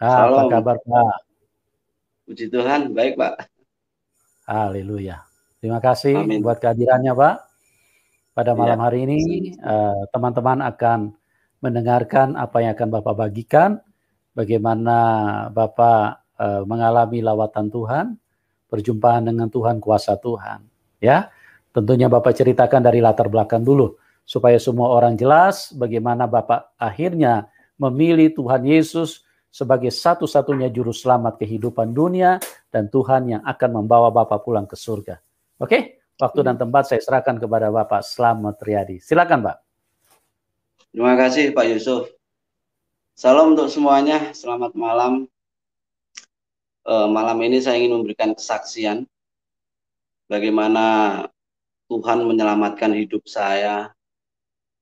Apa Salam, kabar Pak? puji Tuhan, baik Pak. Haleluya. Terima kasih Amin. buat kehadirannya Pak. Pada Iya, malam hari ini sama-sama. teman-teman akan mendengarkan apa yang akan Bapak bagikan, bagaimana Bapak mengalami lawatan Tuhan, perjumpaan dengan Tuhan, kuasa Tuhan. Ya, tentunya Bapak ceritakan dari latar belakang dulu, supaya semua orang jelas bagaimana Bapak akhirnya memilih Tuhan Yesus sebagai satu-satunya juru selamat kehidupan dunia dan Tuhan yang akan membawa Bapak pulang ke surga. Oke, waktu dan tempat saya serahkan kepada Bapak Slamet Riyadi. Silakan Pak. Terima kasih Pak Yusuf. Salam untuk semuanya, selamat malam. Malam ini saya ingin memberikan kesaksian bagaimana Tuhan menyelamatkan hidup saya,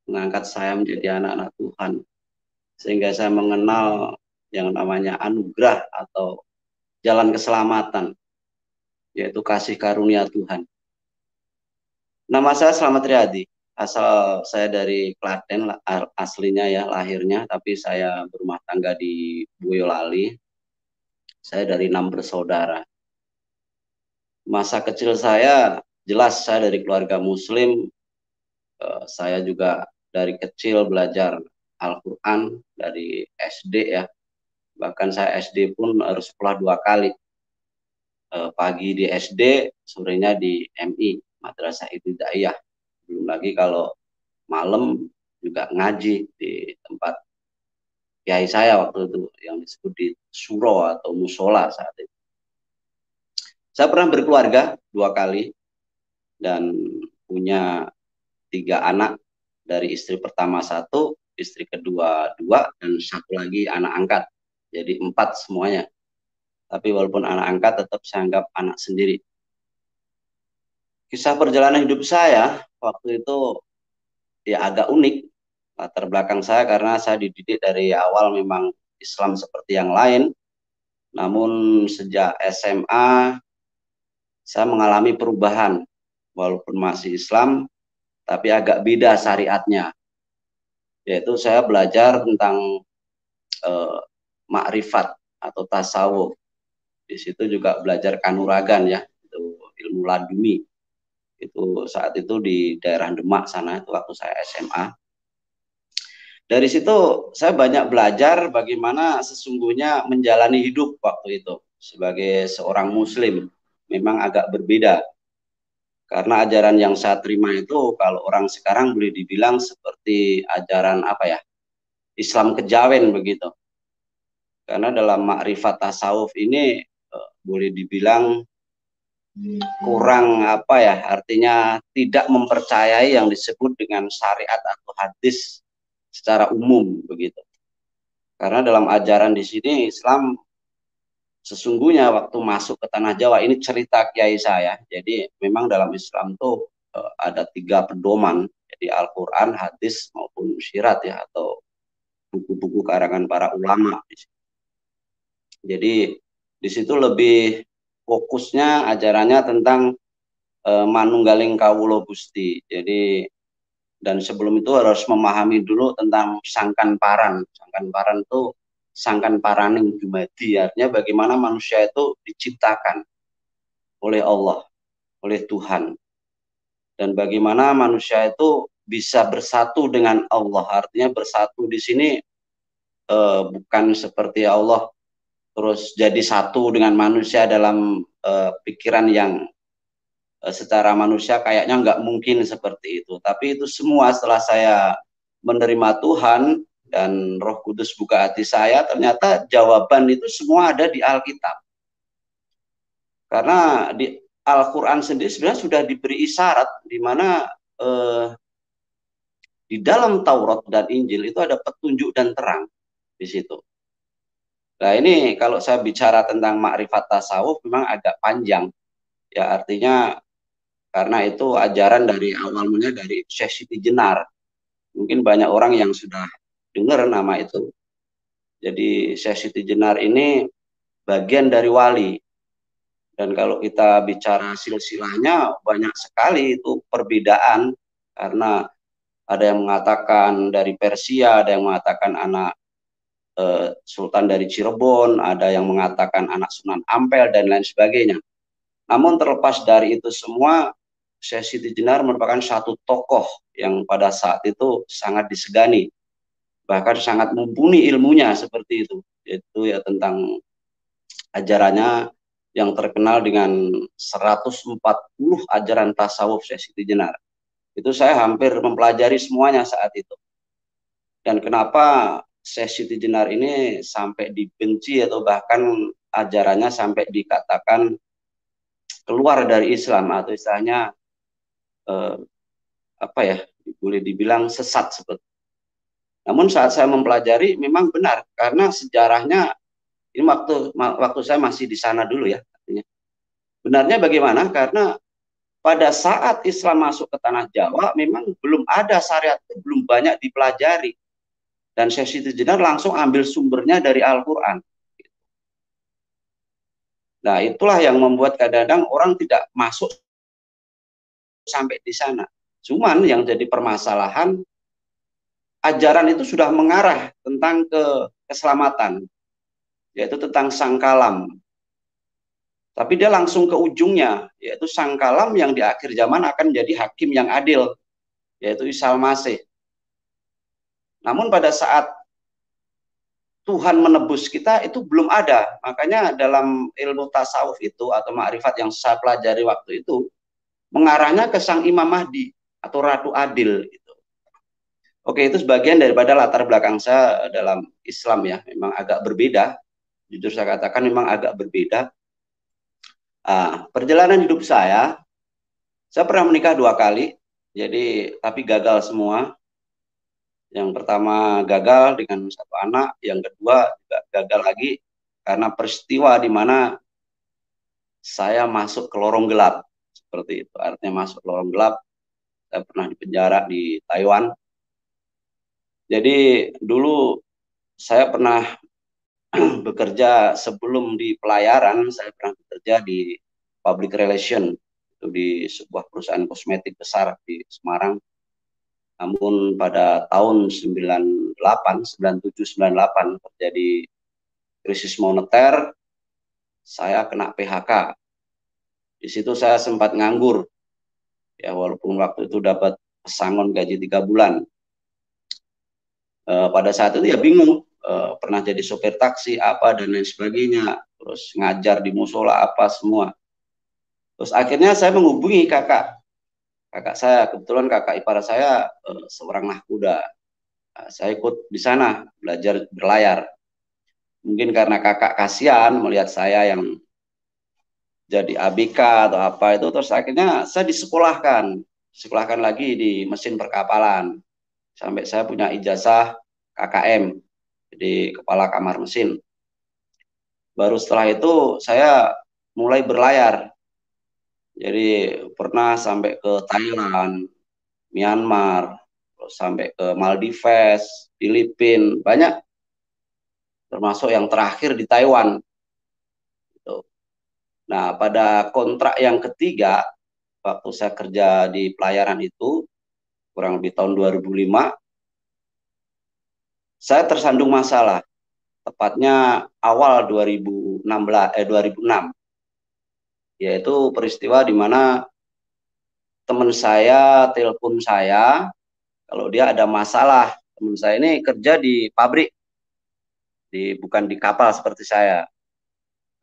mengangkat saya menjadi anak-anak Tuhan, sehingga saya mengenal yang namanya anugerah atau jalan keselamatan, yaitu kasih karunia Tuhan. Nama saya Slamet Riyadi. Asal saya dari Klaten, aslinya ya lahirnya, tapi saya berumah tangga di Boyolali. Saya dari 6 bersaudara. Masa kecil saya jelas saya dari keluarga Muslim. Saya juga dari kecil belajar Al-Quran dari SD ya. Bahkan saya SD pun harus sekolah 2 kali. Pagi di SD, sorenya di MI, Madrasah Ibtidaiyah. Belum lagi kalau malam juga ngaji di tempat kiai saya waktu itu yang disebut di suro atau musola saat itu. Saya pernah berkeluarga 2 kali dan punya 3 anak, dari istri pertama 1, istri kedua 2, dan 1 lagi anak angkat. Jadi 4 semuanya. Tapi walaupun anak angkat tetap saya anggap anak sendiri. Kisah perjalanan hidup saya waktu itu ya agak unik latar belakang saya, karena saya dididik dari awal memang Islam seperti yang lain. Namun sejak SMA saya mengalami perubahan, walaupun masih Islam tapi agak beda syariatnya, yaitu saya belajar tentang eh, makrifat atau tasawuf. Di situ juga belajar kanuragan ya, itu ilmu laduni. Itu saat itu di daerah Demak sana, itu waktu saya SMA. Dari situ saya banyak belajar bagaimana sesungguhnya menjalani hidup waktu itu sebagai seorang muslim. Memang agak berbeda, karena ajaran yang saya terima itu kalau orang sekarang boleh dibilang seperti ajaran apa ya, Islam kejawen begitu. Karena dalam makrifat tasawuf ini boleh dibilang kurang apa ya, artinya tidak mempercayai yang disebut dengan syariat atau hadis secara umum begitu. Karena dalam ajaran di sini Islam sesungguhnya waktu masuk ke tanah Jawa, ini cerita kiai saya. Jadi memang dalam Islam tuh ada 3 pedoman, jadi Al-Quran, hadis maupun syirat ya, atau buku-buku karangan para ulama. Jadi di situ lebih fokusnya ajarannya tentang manunggaling kawulo Gusti. Jadi dan sebelum itu harus memahami dulu tentang sangkan paran. Sangkan paran itu sangkan paraning dumadi, artinya bagaimana manusia itu diciptakan oleh Allah, oleh Tuhan. Dan bagaimana manusia itu bisa bersatu dengan Allah. Artinya bersatu di sini bukan seperti Allah terus jadi satu dengan manusia dalam pikiran yang secara manusia kayaknya nggak mungkin seperti itu. Tapi itu semua setelah saya menerima Tuhan dan Roh Kudus buka hati saya, ternyata jawaban itu semua ada di Alkitab. Karena di Al-Quran sendiri sebenarnya sudah diberi isyarat di mana di dalam Taurat dan Injil itu ada petunjuk dan terang di situ. Nah ini kalau saya bicara tentang makrifat tasawuf memang agak panjang. Ya artinya karena itu ajaran dari awal mulanya dari Syekh Siti Jenar. Mungkin banyak orang yang sudah dengar nama itu. Jadi Syekh Siti Jenar ini bagian dari wali. Dan kalau kita bicara silsilahnya banyak sekali itu perbedaan, karena ada yang mengatakan dari Persia, ada yang mengatakan anak Sultan dari Cirebon, ada yang mengatakan anak Sunan Ampel dan lain sebagainya. Namun terlepas dari itu semua, Syekh Siti Jenar merupakan satu tokoh yang pada saat itu sangat disegani, bahkan sangat mumpuni ilmunya seperti itu, yaitu ya tentang ajarannya yang terkenal dengan 140 ajaran tasawuf Syekh Siti Jenar. Itu saya hampir mempelajari semuanya saat itu. Dan kenapa Syekh Siti Jenar ini sampai dibenci atau bahkan ajarannya sampai dikatakan keluar dari Islam atau istilahnya apa ya, boleh dibilang sesat seperti. Namun saat saya mempelajari memang benar, karena sejarahnya ini waktu saya masih di sana dulu ya. Artinya. Benarnya bagaimana? Karena pada saat Islam masuk ke tanah Jawa memang belum ada syariat, belum banyak dipelajari. Dan Syekh Siti Jenar langsung ambil sumbernya dari Al-Quran. Nah, itulah yang membuat kadang-kadang orang tidak masuk sampai di sana. Cuman yang jadi permasalahan, ajaran itu sudah mengarah tentang keselamatan, yaitu tentang sang kalam. Tapi dia langsung ke ujungnya, yaitu sang kalam yang di akhir zaman akan menjadi hakim yang adil, yaitu Isa Al-Masih. Namun pada saat Tuhan menebus kita itu belum ada. Makanya dalam ilmu tasawuf itu atau ma'rifat yang saya pelajari waktu itu, mengarahnya ke sang Imam Mahdi atau Ratu Adil. Gitu. Oke, itu sebagian daripada latar belakang saya dalam Islam ya. Memang agak berbeda. Jujur saya katakan memang agak berbeda. Perjalanan hidup saya pernah menikah 2 kali. Jadi, tapi gagal semua. Yang pertama gagal dengan 1 anak, yang kedua juga gagal lagi karena peristiwa di mana saya masuk ke lorong gelap. Seperti itu, artinya masuk ke lorong gelap. Saya pernah dipenjara di Taiwan. Jadi dulu saya pernah bekerja sebelum di pelayaran, saya pernah bekerja di public relation, itu di sebuah perusahaan kosmetik besar di Semarang. Namun pada tahun 98, 97, 98 terjadi krisis moneter, saya kena PHK. Di situ saya sempat nganggur, ya walaupun waktu itu dapat pesangon gaji 3 bulan. Pada saat itu ya bingung, pernah jadi sopir taksi apa dan lain sebagainya, terus ngajar di musola apa semua. Terus akhirnya saya menghubungi kakak saya, kebetulan kakak ipar saya seorang nahkoda. Saya ikut di sana belajar berlayar. Mungkin karena kakak kasihan melihat saya yang jadi ABK atau apa itu, terus akhirnya saya disekolahkan lagi di mesin perkapalan sampai saya punya ijazah KKM, jadi kepala kamar mesin. Baru setelah itu saya mulai berlayar. Jadi pernah sampai ke Thailand, Myanmar, terus sampai ke Maldives, Filipina, banyak. Termasuk yang terakhir di Taiwan. Gitu. Nah, pada kontrak yang ketiga, waktu saya kerja di pelayaran itu, kurang lebih tahun 2005, saya tersandung masalah. Tepatnya awal 2006. Yaitu peristiwa di mana teman saya telepon saya, kalau dia ada masalah. Teman saya ini kerja di pabrik, bukan di kapal seperti saya.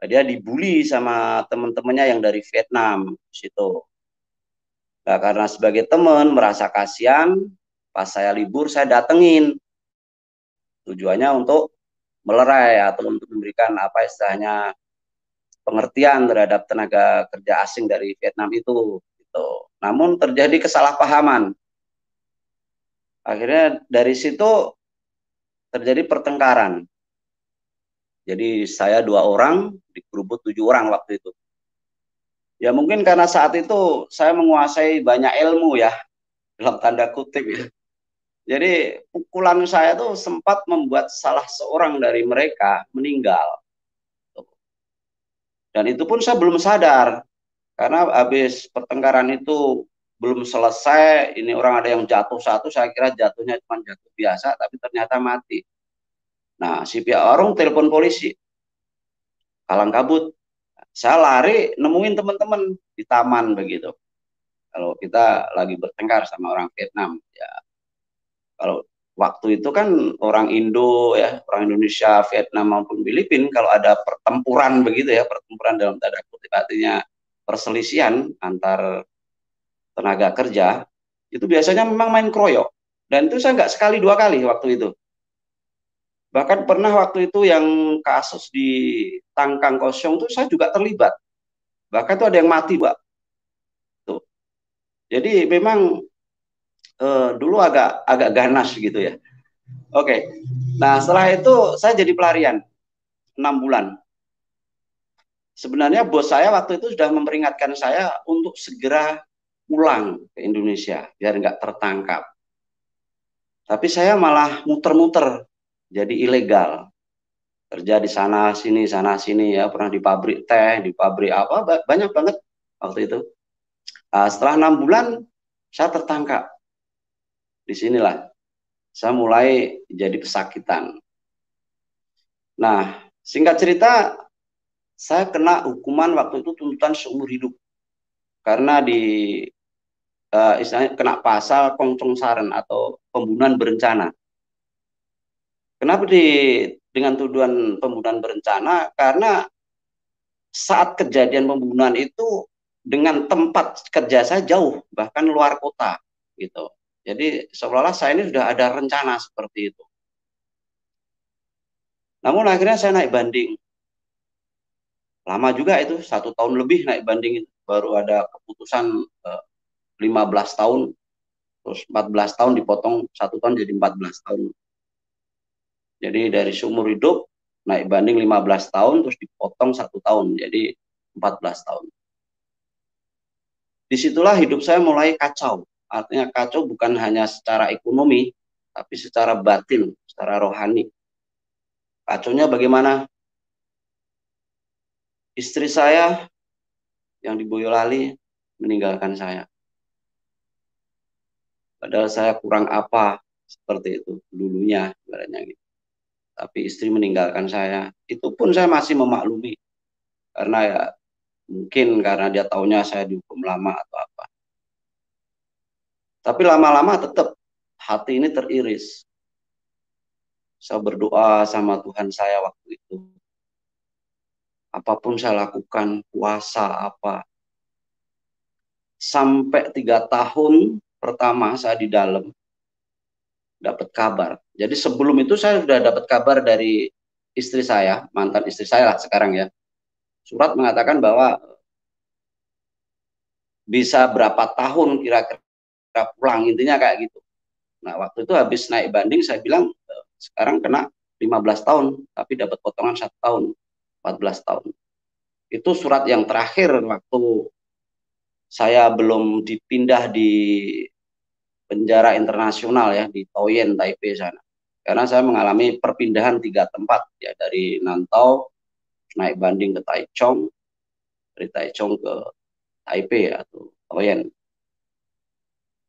Dia dibully sama teman-temannya yang dari Vietnam situ. Nah, karena sebagai teman merasa kasihan, pas saya libur saya datengin. Tujuannya untuk melerai atau untuk memberikan apa istilahnya pengertian terhadap tenaga kerja asing dari Vietnam itu. Gitu. Namun terjadi kesalahpahaman. Akhirnya dari situ terjadi pertengkaran. Jadi saya 2 orang, dikerubut 7 orang waktu itu. Ya mungkin karena saat itu saya menguasai banyak ilmu ya, dalam tanda kutip ya. Jadi pukulan saya tuh sempat membuat salah seorang dari mereka meninggal. Dan itu pun saya belum sadar, karena habis pertengkaran itu belum selesai, ini orang ada yang jatuh satu, saya kira jatuhnya cuma jatuh biasa, tapi ternyata mati. Nah, si pihak warung telepon polisi, kalang kabut. Saya lari nemuin teman-teman di taman begitu. Kalau kita lagi bertengkar sama orang Vietnam, ya kalau waktu itu kan orang Indo ya, orang Indonesia, Vietnam maupun Filipina, kalau ada pertempuran begitu ya, pertempuran dalam tanda kutip artinya perselisihan antar tenaga kerja, itu biasanya memang main kroyok. Dan itu saya nggak sekali dua kali waktu itu. Bahkan pernah waktu itu yang kasus di Tangkang Kosong itu saya juga terlibat. Bahkan itu ada yang mati, Pak. Tuh. Jadi memang dulu agak ganas gitu ya. Oke. Nah, setelah itu saya jadi pelarian 6 bulan. Sebenarnya bos saya waktu itu sudah memperingatkan saya untuk segera pulang ke Indonesia biar nggak tertangkap. Tapi saya malah muter-muter jadi ilegal. Kerja di sana sini ya, pernah di pabrik teh, di pabrik apa, banyak banget waktu itu. Setelah 6 bulan saya tertangkap. Disinilah saya mulai jadi pesakitan. Nah, singkat cerita, saya kena hukuman waktu itu tuntutan seumur hidup karena istilahnya kena pasal kongcongsaran atau pembunuhan berencana. Kenapa dengan tuduhan pembunuhan berencana? Karena saat kejadian pembunuhan itu dengan tempat kerja saya jauh, bahkan luar kota, gitu. Jadi seolah-olah saya ini sudah ada rencana seperti itu. Namun akhirnya saya naik banding. Lama juga itu, 1 tahun lebih naik banding, baru ada keputusan 15 tahun, terus 14 tahun dipotong 1 tahun jadi 14 tahun. Jadi dari seumur hidup naik banding 15 tahun, terus dipotong 1 tahun, jadi 14 tahun. Disitulah hidup saya mulai kacau. Artinya kacau bukan hanya secara ekonomi, tapi secara batin, secara rohani. Kacaunya bagaimana? Istri saya yang di Boyolali meninggalkan saya. Padahal saya kurang apa seperti itu dulunya, ibaratnya gitu. Tapi istri meninggalkan saya. Itu pun saya masih memaklumi. Karena ya mungkin karena dia taunya saya dihukum lama atau apa. Tapi lama-lama tetap hati ini teriris. Saya berdoa sama Tuhan saya waktu itu. Apapun saya lakukan, puasa apa. Sampai 3 tahun pertama saya di dalam, dapat kabar. Jadi sebelum itu saya sudah dapat kabar dari istri saya, mantan istri saya lah sekarang ya. Surat mengatakan bahwa bisa berapa tahun kira-kira pulang, intinya kayak gitu. Nah, waktu itu habis naik banding saya bilang sekarang kena 15 tahun, tapi dapat potongan 1 tahun, 14 tahun. Itu surat yang terakhir waktu saya belum dipindah di penjara internasional ya, di Taoyuan, Taipei sana. Karena saya mengalami perpindahan 3 tempat, ya dari Nantau, naik banding ke Taichung, dari Taichung ke Taipei atau Taoyuan.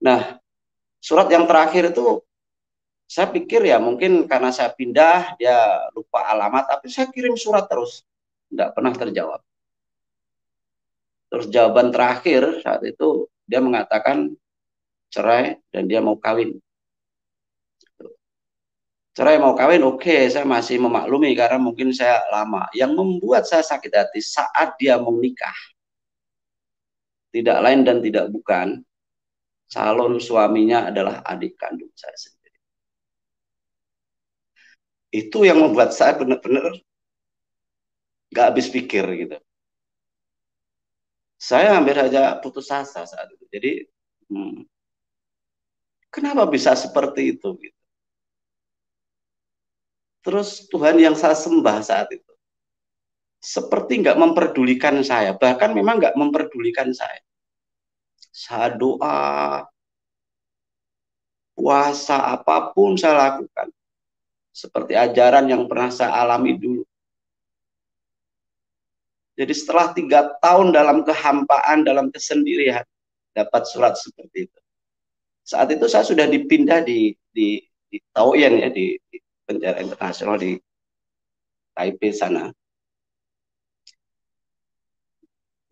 Nah, surat yang terakhir itu saya pikir ya mungkin karena saya pindah, dia lupa alamat, tapi saya kirim surat terus. Tidak pernah terjawab. Terus jawaban terakhir saat itu dia mengatakan cerai dan dia mau kawin. Cerai mau kawin, oke, saya masih memaklumi karena mungkin saya lama. Yang membuat saya sakit hati saat dia mau nikah, tidak lain dan tidak bukan, calon suaminya adalah adik kandung saya sendiri. Itu yang membuat saya benar-benar gak habis pikir gitu. Saya hampir saja putus asa saat itu. Jadi, kenapa bisa seperti itu? Gitu. Terus Tuhan yang saya sembah saat itu, seperti nggak memperdulikan saya. Bahkan memang nggak memperdulikan saya. Saya doa, puasa, apapun saya lakukan. Seperti ajaran yang pernah saya alami dulu. Jadi setelah 3 tahun dalam kehampaan, dalam kesendirian, dapat surat seperti itu. Saat itu saya sudah dipindah di Taoyuan ya, di penjara internasional di Taipei sana.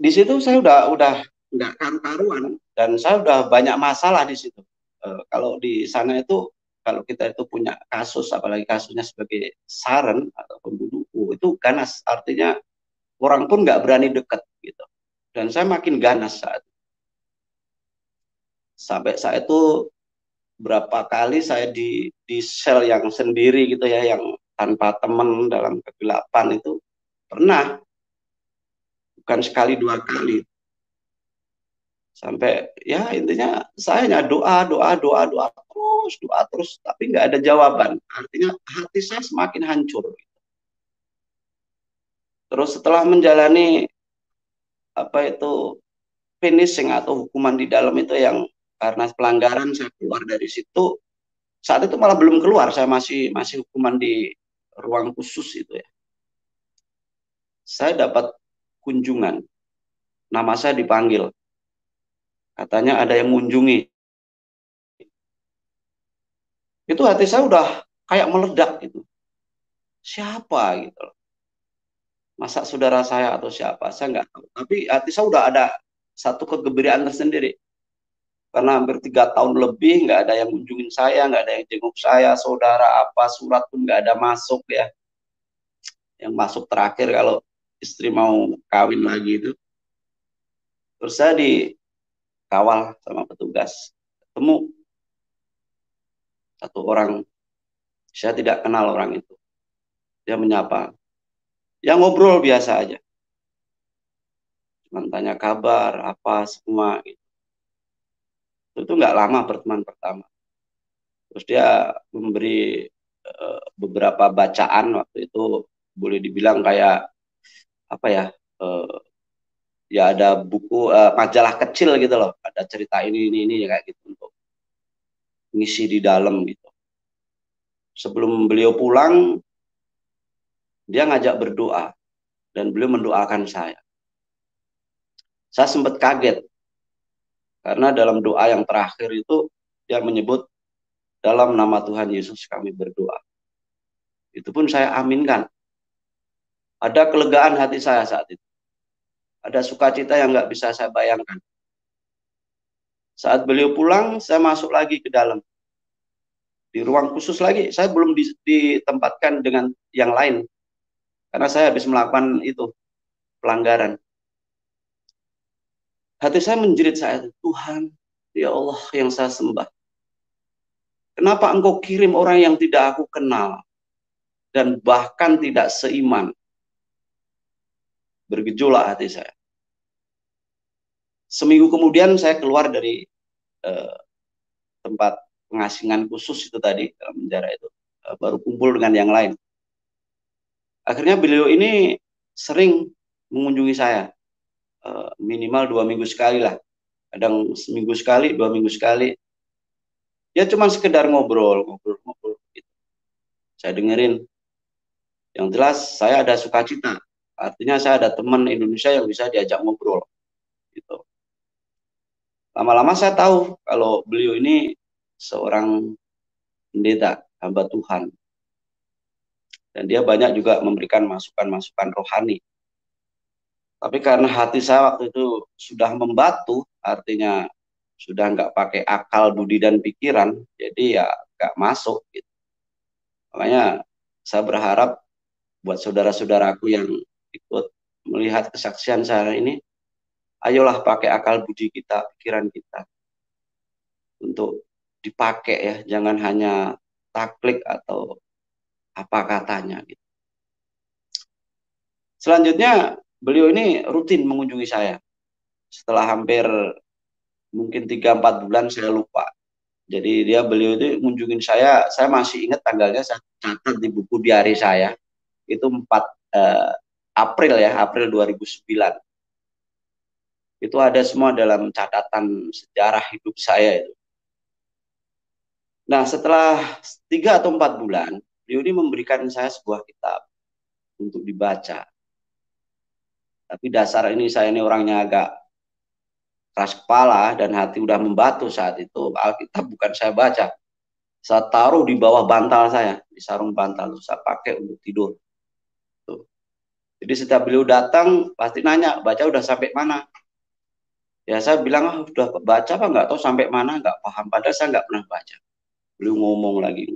Di situ saya udah nggak karu-karuan dan saya udah banyak masalah di situ. Kalau di sana itu kalau kita itu punya kasus, apalagi kasusnya sebagai saran atau pembunuh, itu ganas, artinya orang pun nggak berani dekat gitu. Dan saya makin ganas sampai saya itu berapa kali saya di sel yang sendiri gitu ya, yang tanpa teman dalam kegelapan itu pernah, bukan sekali dua kali. Sampai ya intinya saya hanya doa terus, tapi nggak ada jawaban. Artinya hati saya semakin hancur. Terus setelah menjalani apa itu finishing atau hukuman di dalam itu, yang karena pelanggaran saya keluar dari situ, saat itu malah belum keluar, saya masih hukuman di ruang khusus itu ya. Saya dapat kunjungan, nama saya dipanggil, katanya ada yang mengunjungi. Itu hati saya udah kayak meledak gitu. Siapa gitu loh. Masa saudara saya atau siapa, saya nggak tahu. Tapi hati saya udah ada satu kegembiraan tersendiri. Karena hampir 3 tahun lebih nggak ada yang kunjungin saya, nggak ada yang jenguk saya, saudara apa, surat pun nggak ada masuk ya. Yang masuk terakhir kalau istri mau kawin lagi itu. Terus saya dikawal sama petugas. Ketemu satu orang, saya tidak kenal orang itu. Dia menyapa. Ya ngobrol biasa aja. Cuma tanya kabar, apa semua gitu. Itu nggak lama pertemuan pertama. Terus dia memberi beberapa bacaan waktu itu, boleh dibilang kayak apa ya, ya ada buku majalah kecil gitu loh, ada cerita ini ya kayak gitu untuk ngisi di dalam gitu. Sebelum beliau pulang, dia ngajak berdoa dan beliau mendoakan saya. Saya sempat kaget karena dalam doa yang terakhir itu dia menyebut dalam nama Tuhan Yesus kami berdoa. Itu pun saya aminkan. Ada kelegaan hati saya saat itu. Ada sukacita yang nggak bisa saya bayangkan. Saat beliau pulang, saya masuk lagi ke dalam. Di ruang khusus lagi, saya belum ditempatkan dengan yang lain. Karena saya habis melakukan itu, pelanggaran. Hati saya menjerit saya, Tuhan, ya Allah yang saya sembah. Kenapa engkau kirim orang yang tidak aku kenal, dan bahkan tidak seiman? Bergejolak hati saya. Seminggu kemudian saya keluar dari tempat pengasingan khusus itu tadi, dalam penjara itu. Baru kumpul dengan yang lain. Akhirnya beliau ini sering mengunjungi saya. Minimal 2 minggu sekali lah. Kadang seminggu sekali, 2 minggu sekali. Ya cuma sekedar ngobrol gitu. Saya dengerin. Yang jelas saya ada sukacita. Artinya saya ada teman Indonesia yang bisa diajak ngobrol. Gitu. Lama-lama saya tahu kalau beliau ini seorang pendeta, hamba Tuhan. Dan dia banyak juga memberikan masukan-masukan rohani. Tapi karena hati saya waktu itu sudah membatu, artinya sudah nggak pakai akal, budi, dan pikiran, jadi ya nggak masuk. Gitu. Makanya saya berharap buat saudara-saudaraku yang ikut melihat kesaksian saya ini, ayolah pakai akal budi kita, pikiran kita untuk dipakai ya, jangan hanya taklik atau apa katanya. Gitu. Selanjutnya beliau ini rutin mengunjungi saya. Setelah hampir mungkin 3-4 bulan saya lupa. Jadi beliau itu mengunjungi saya masih ingat tanggalnya, saya catat di buku diari saya. Itu 4 April ya, April 2009. Itu ada semua dalam catatan sejarah hidup saya itu. Nah, setelah 3 atau 4 bulan, beliau ini memberikan saya sebuah kitab untuk dibaca. Tapi dasar ini saya ini orangnya agak keras kepala dan hati udah membatu saat itu. Alkitab bukan saya baca. Saya taruh di bawah bantal saya, di sarung bantal, saya pakai untuk tidur. Tuh. Jadi setiap beliau datang, pasti nanya, baca udah sampai mana? Ya saya bilang, udah baca apa nggak tahu sampai mana, nggak paham. Padahal saya nggak pernah baca. Beliau ngomong lagi.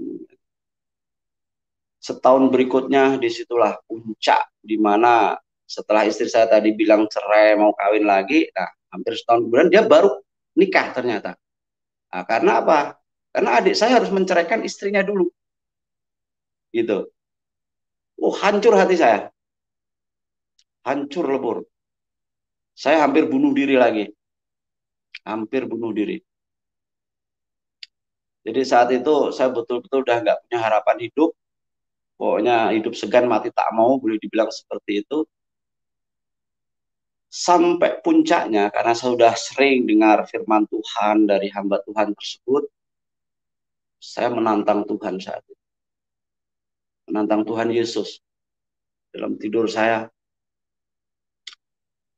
Setahun berikutnya, disitulah puncak, di mana setelah istri saya tadi bilang cerai, mau kawin lagi, nah hampir setahun kemudian dia baru nikah ternyata. Nah, karena apa? Karena adik saya harus menceraikan istrinya dulu. Gitu. Hancur hati saya. Hancur lebur. Saya hampir bunuh diri lagi. Hampir bunuh diri. Jadi saat itu saya betul-betul udah nggak punya harapan hidup. Pokoknya hidup segan mati tak mau, boleh dibilang seperti itu. Sampai puncaknya, karena saya sudah sering dengar firman Tuhan dari hamba Tuhan tersebut, saya menantang Tuhan saat itu. Menantang Tuhan Yesus dalam tidur saya.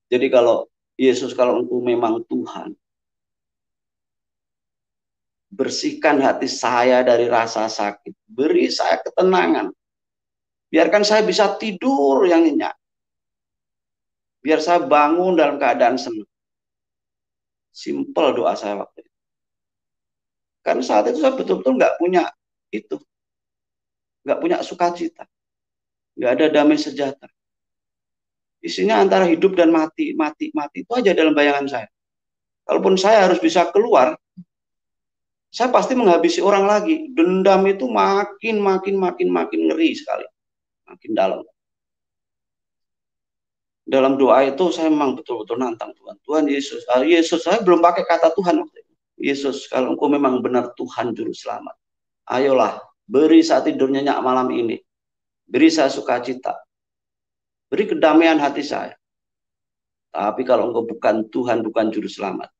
Jadi kalau Yesus, kalau engkau memang Tuhan, bersihkan hati saya dari rasa sakit. Beri saya ketenangan. Biarkan saya bisa tidur yang nyenyak. Biar saya bangun dalam keadaan senang. Simple doa saya waktu itu. Karena saat itu saya betul-betul nggak punya itu. Nggak punya sukacita. Nggak ada damai sejahtera. Isinya antara hidup dan mati, mati, mati. Itu aja dalam bayangan saya. Kalaupun saya harus bisa keluar, saya pasti menghabisi orang lagi. Dendam itu makin ngeri sekali. Makin dalam. Dalam doa itu saya memang betul-betul nantang Tuhan. Tuhan Yesus. Yesus, saya belum pakai kata Tuhan waktu itu. Yesus, kalau engkau memang benar Tuhan Juru Selamat, ayolah, beri saya tidur nyenyak malam ini. Beri saya sukacita. Beri kedamaian hati saya. Tapi kalau engkau bukan Tuhan, bukan Juru Selamat,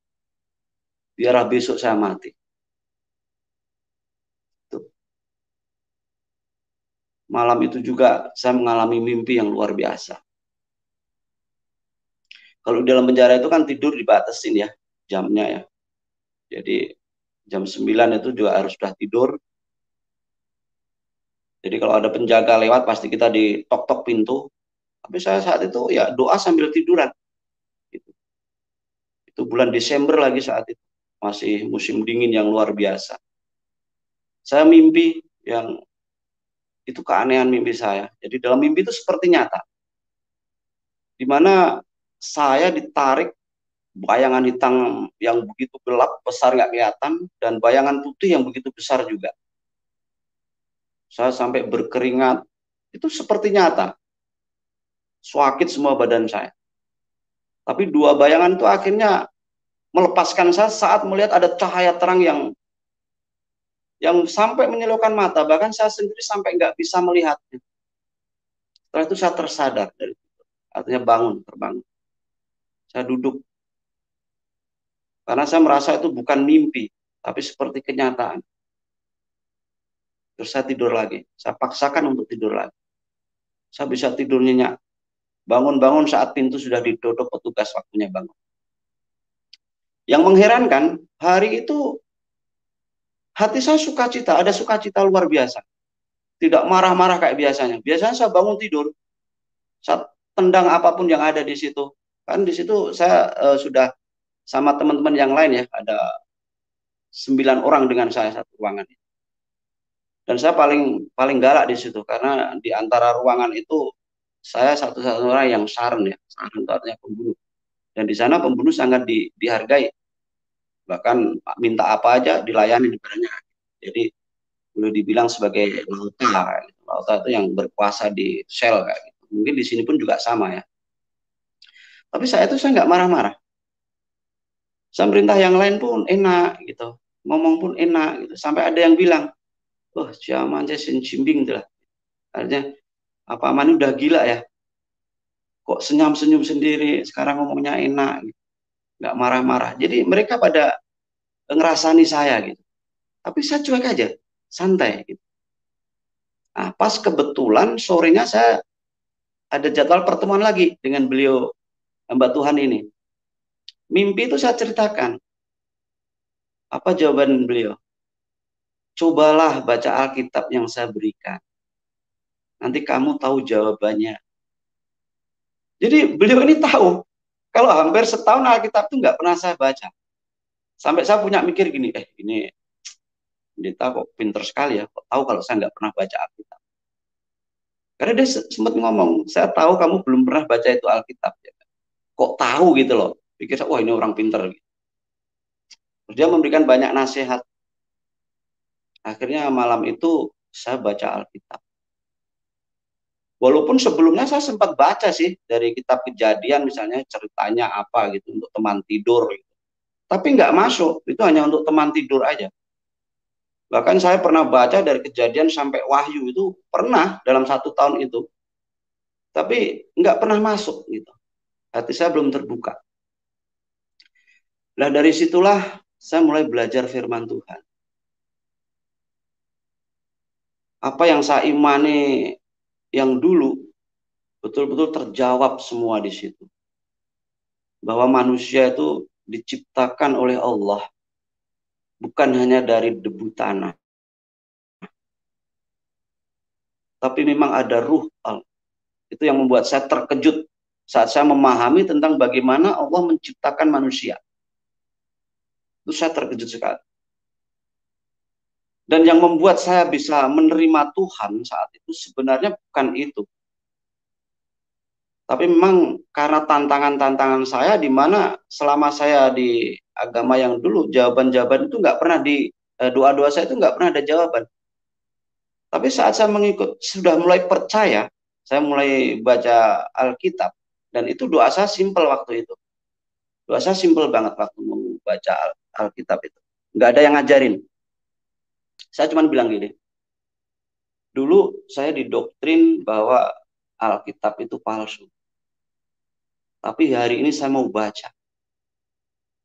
biarlah besok saya mati. Tuh. Malam itu juga saya mengalami mimpi yang luar biasa. Kalau di dalam penjara itu kan tidur dibatasin ya, jamnya ya. Jadi jam 9 itu juga harus sudah tidur. Jadi kalau ada penjaga lewat pasti kita ditok-tok pintu. Tapi saya saat itu ya doa sambil tiduran. Itu bulan Desember lagi saat itu. Masih musim dingin yang luar biasa. Saya mimpi yang itu keanehan mimpi saya. Jadi dalam mimpi itu seperti nyata. Di mana saya ditarik bayangan hitam yang begitu gelap, besar nggak kelihatan, dan bayangan putih yang begitu besar juga. Saya sampai berkeringat. Itu seperti nyata. Sakit semua badan saya. Tapi dua bayangan itu akhirnya melepaskan saya saat melihat ada cahaya terang yang sampai menyilaukan mata. Bahkan saya sendiri sampai nggak bisa melihatnya. Setelah itu saya tersadar dari itu. Artinya bangun, terbangun. Saya duduk. Karena saya merasa itu bukan mimpi, tapi seperti kenyataan. Terus saya tidur lagi. Saya paksakan untuk tidur lagi. Saya bisa tidur nyenyak. Bangun-bangun saat pintu sudah ditutup, petugas waktunya bangun. Yang mengherankan, hari itu hati saya sukacita, ada sukacita luar biasa. Tidak marah-marah kayak biasanya. Biasanya saya bangun tidur, saya tendang apapun yang ada di situ. Kan di situ saya sudah sama teman-teman yang lain ya, ada 9 orang dengan saya satu ruangan. Dan saya paling galak di situ karena di antara ruangan itu saya satu-satunya orang yang saren ya, saren itu artinya pembunuh. Dan di sana pembunuh sangat dihargai. Bahkan minta apa aja dilayani ibaratnya. Jadi boleh dibilang sebagai lauta lah. Lauta itu yang berkuasa di sel kayak gitu. Mungkin di sini pun juga sama ya. Tapi saya nggak marah-marah. Saya merintah yang lain pun enak gitu. Ngomong pun enak gitu. Sampai ada yang bilang, "Oh, zaman saya cimbing lah." Artinya apa aman udah gila ya. Kok senyum-senyum sendiri, sekarang ngomongnya enak gitu. Nggak marah-marah. Jadi mereka pada ngerasani saya gitu. Tapi saya cuek aja, santai gitu. Nah, pas kebetulan sorenya saya ada jadwal pertemuan lagi dengan beliau, hamba Tuhan ini. Mimpi itu saya ceritakan. Apa jawaban beliau? cobalah baca Alkitab yang saya berikan. Nanti kamu tahu jawabannya. Jadi beliau ini tahu, kalau hampir setahun Alkitab itu nggak pernah saya baca. Sampai saya punya mikir gini, ini pendeta kok pinter sekali ya, kok tahu kalau saya nggak pernah baca Alkitab. Karena dia sempat ngomong, saya tahu kamu belum pernah baca itu Alkitab. Ya. Kok tahu gitu loh. Pikir, wah ini orang pinter. Terus dia memberikan banyak nasihat. Akhirnya malam itu saya baca Alkitab. Walaupun sebelumnya saya sempat baca sih dari kitab Kejadian misalnya ceritanya apa gitu untuk teman tidur. Gitu. Tapi nggak masuk, itu hanya untuk teman tidur aja. Bahkan saya pernah baca dari Kejadian sampai Wahyu itu pernah dalam 1 tahun itu. Tapi nggak pernah masuk gitu. Hati saya belum terbuka. Nah dari situlah saya mulai belajar firman Tuhan. Apa yang saya imani yang dulu betul-betul terjawab semua di situ. Bahwa manusia itu diciptakan oleh Allah bukan hanya dari debu tanah. Tapi memang ada ruh Allah. Itu yang membuat saya terkejut saat saya memahami tentang bagaimana Allah menciptakan manusia. Itu saya terkejut sekali. Dan yang membuat saya bisa menerima Tuhan saat itu sebenarnya bukan itu. Tapi memang karena tantangan-tantangan saya di mana selama saya di agama yang dulu jawaban-jawaban itu nggak pernah di doa-doa saya itu nggak pernah ada jawaban. Tapi saat saya mengikut sudah mulai percaya, saya mulai baca Alkitab dan itu doa saya simpel waktu itu. Doa saya simpel banget waktu membaca Alkitab itu. Nggak ada yang ngajarin. Saya cuma bilang gini, dulu saya didoktrin bahwa Alkitab itu palsu. Tapi hari ini saya mau baca.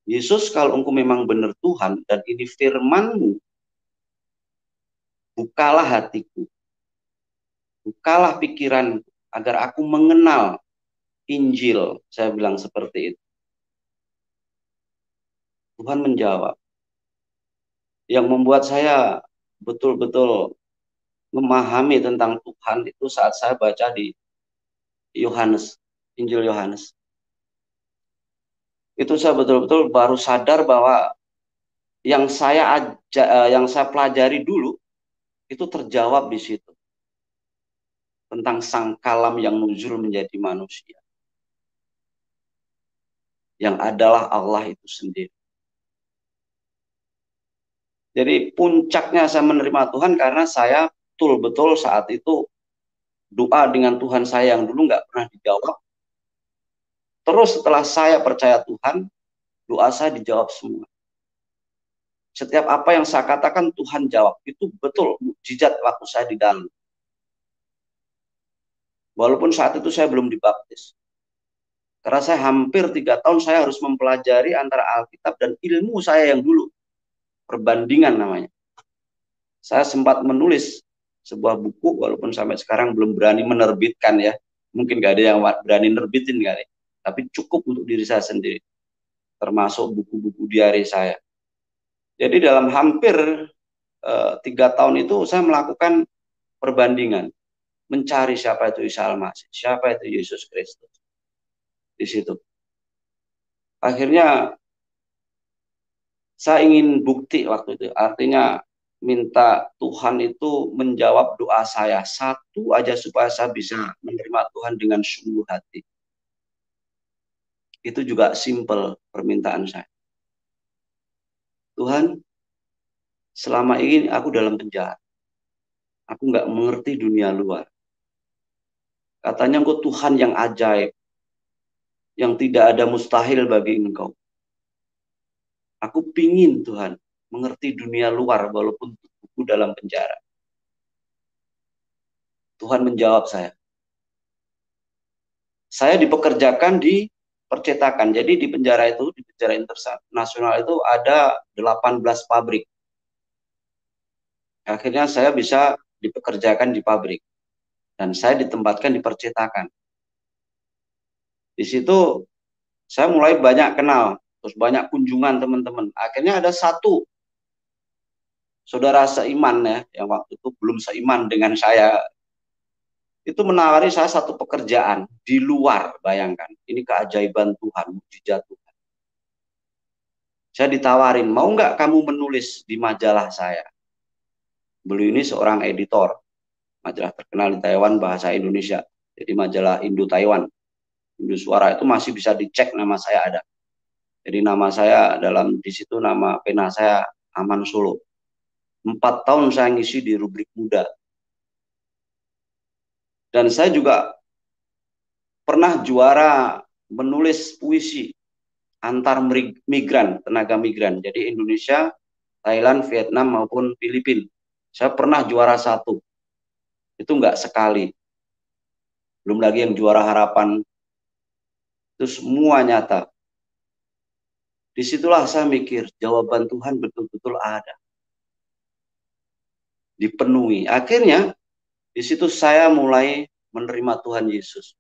Yesus, kalau engkau memang benar Tuhan dan ini firman-Mu, bukalah hatiku, bukalah pikiranku, agar aku mengenal Injil. Saya bilang seperti itu. Tuhan menjawab. Yang membuat saya betul-betul memahami tentang Tuhan itu saat saya baca di Yohanes, Injil Yohanes. Itu saya betul-betul baru sadar bahwa yang saya pelajari dulu itu terjawab di situ. Tentang sang kalam yang nuzul menjadi manusia. Yang adalah Allah itu sendiri. Jadi puncaknya saya menerima Tuhan karena saya betul-betul saat itu doa dengan Tuhan saya yang dulu nggak pernah dijawab. Terus setelah saya percaya Tuhan, doa saya dijawab semua. Setiap apa yang saya katakan Tuhan jawab. Itu betul mukjizat waktu saya di dalam. Walaupun saat itu saya belum dibaptis. Karena saya hampir 3 tahun saya harus mempelajari antara Alkitab dan ilmu saya yang dulu. Perbandingan namanya. Saya sempat menulis sebuah buku, walaupun sampai sekarang belum berani menerbitkan ya. Mungkin gak ada yang berani nerbitin kali. Tapi cukup untuk diri saya sendiri. Termasuk buku-buku diari saya. Jadi dalam hampir 3 tahun itu saya melakukan perbandingan. Mencari siapa itu Isa Al-Masih. Siapa itu Yesus Kristus. Di situ. Akhirnya saya ingin bukti waktu itu. Artinya minta Tuhan itu menjawab doa saya. Satu aja supaya saya bisa menerima Tuhan dengan sungguh hati. Itu juga simple permintaan saya. Tuhan, selama ini aku dalam penjara. Aku nggak mengerti dunia luar. Katanya engkau Tuhan yang ajaib. Yang tidak ada mustahil bagi engkau. Aku pingin Tuhan mengerti dunia luar walaupun tubuhku dalam penjara. Tuhan menjawab saya. Saya dipekerjakan di percetakan. Jadi di penjara itu, di penjara internasional itu ada 18 pabrik. Akhirnya saya bisa dipekerjakan di pabrik. Dan saya ditempatkan di percetakan. Di situ saya mulai banyak kenal. Terus banyak kunjungan teman-teman. Akhirnya ada satu saudara seiman ya, yang waktu itu belum seiman dengan saya, itu menawari saya satu pekerjaan di luar, bayangkan. Ini keajaiban Tuhan, mujizat Tuhan. Saya ditawarin, mau nggak kamu menulis di majalah saya? Beliau ini seorang editor, majalah terkenal di Taiwan bahasa Indonesia. Jadi majalah Indo Taiwan, Indo Suara itu masih bisa dicek nama saya ada. Jadi nama saya dalam di situ nama pena saya Aman Solo. 4 tahun saya ngisi di rubrik muda. Dan saya juga pernah juara menulis puisi antar migran, tenaga migran. Jadi Indonesia, Thailand, Vietnam maupun Filipina. Saya pernah juara 1. Itu enggak sekali. Belum lagi yang juara harapan. Itu semua nyata. Disitulah saya mikir, jawaban Tuhan betul-betul ada. Dipenuhi. Akhirnya, di situ saya mulai menerima Tuhan Yesus.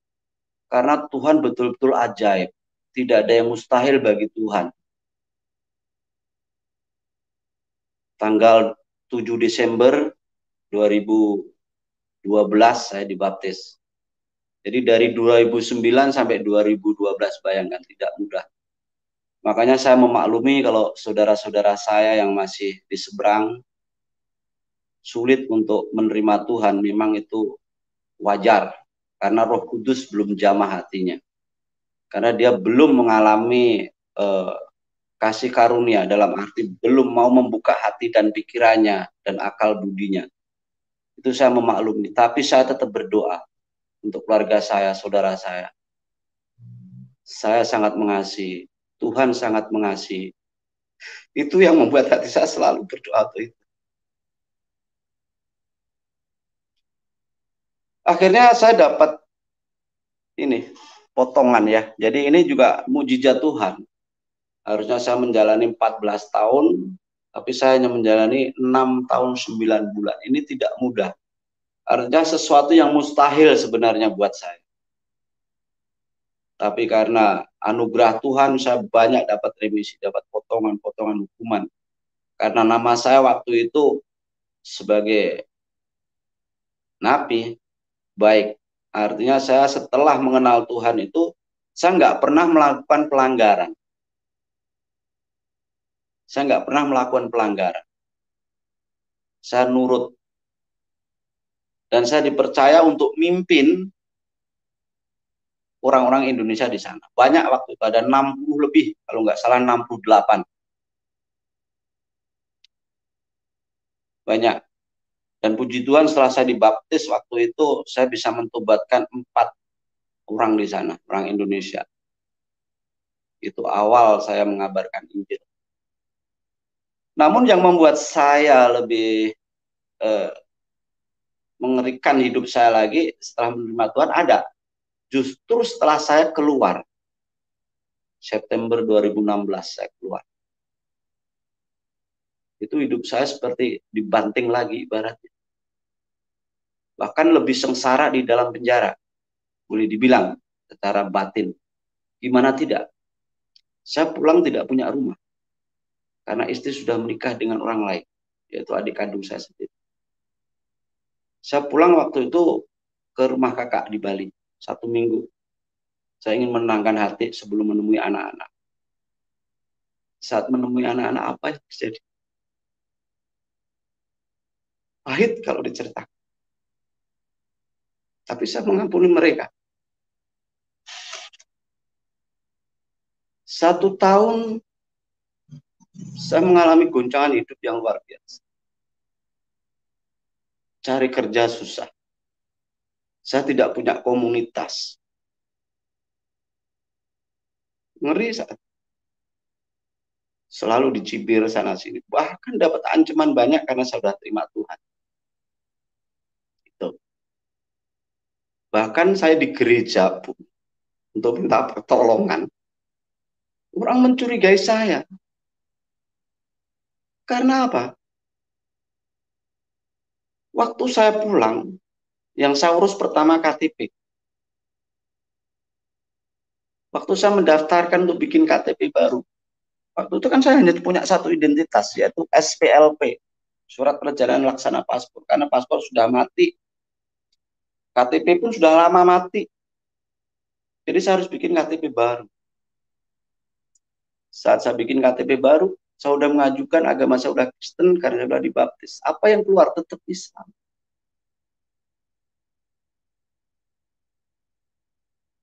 Karena Tuhan betul-betul ajaib. Tidak ada yang mustahil bagi Tuhan. Tanggal 7 Desember 2012 saya dibaptis. Jadi dari 2009 sampai 2012, bayangkan, tidak mudah. Makanya saya memaklumi kalau saudara-saudara saya yang masih di seberang sulit untuk menerima Tuhan, memang itu wajar. Karena Roh Kudus belum jamah hatinya. Karena dia belum mengalami kasih karunia, dalam arti belum mau membuka hati dan pikirannya dan akal budinya. Itu saya memaklumi. Tapi saya tetap berdoa untuk keluarga saya, saudara saya. Saya sangat mengasihi. Tuhan sangat mengasihi. Itu yang membuat hati saya selalu berdoa itu. Akhirnya saya dapat ini potongan ya. Jadi ini juga mujizat Tuhan. Harusnya saya menjalani 14 tahun, tapi saya hanya menjalani 6 tahun 9 bulan. Ini tidak mudah. Artinya sesuatu yang mustahil sebenarnya buat saya. Tapi karena anugerah Tuhan, saya banyak dapat remisi, dapat potongan-potongan hukuman. Karena nama saya waktu itu sebagai napi, baik. Artinya saya setelah mengenal Tuhan itu, saya nggak pernah melakukan pelanggaran. Saya nggak pernah melakukan pelanggaran. Saya nurut. Dan saya dipercaya untuk mimpin orang-orang Indonesia di sana. Banyak waktu itu, ada 60 lebih, kalau nggak salah 68. Banyak. Dan puji Tuhan setelah saya dibaptis waktu itu, saya bisa mentobatkan 4 orang di sana, orang Indonesia. Itu awal saya mengabarkan Injil. Namun yang membuat saya lebih mengerikan hidup saya lagi setelah menerima Tuhan ada. Justru setelah saya keluar, September 2016 saya keluar. Itu hidup saya seperti dibanting lagi ibaratnya. Bahkan lebih sengsara di dalam penjara. Boleh dibilang secara batin. Gimana tidak? Saya pulang tidak punya rumah. Karena istri sudah menikah dengan orang lain. Yaitu adik kandung saya sendiri. Saya pulang waktu itu ke rumah kakak di Bali. 1 minggu. Saya ingin menenangkan hati sebelum menemui anak-anak. Saat menemui anak-anak, apa yang terjadi? Pahit kalau diceritakan. Tapi saya mengampuni mereka. 1 tahun saya mengalami goncangan hidup yang luar biasa. Cari kerja susah. Saya tidak punya komunitas. Ngeri saat. Selalu dicibir sana sini. Bahkan dapat ancaman banyak karena saya sudah terima Tuhan. Itu. Bahkan saya di gereja pun untuk minta pertolongan. Orang mencurigai saya. Karena apa? Waktu saya pulang, yang saya urus pertama KTP. Waktu saya mendaftarkan untuk bikin KTP baru. Waktu itu kan saya hanya punya satu identitas, yaitu SPLP. surat perjalanan laksana paspor, karena paspor sudah mati, KTP pun sudah lama mati. Jadi saya harus bikin KTP baru. Saat saya bikin KTP baru, saya sudah mengajukan agama saya sudah Kristen karena saya sudah dibaptis. Apa yang keluar tetap Islam.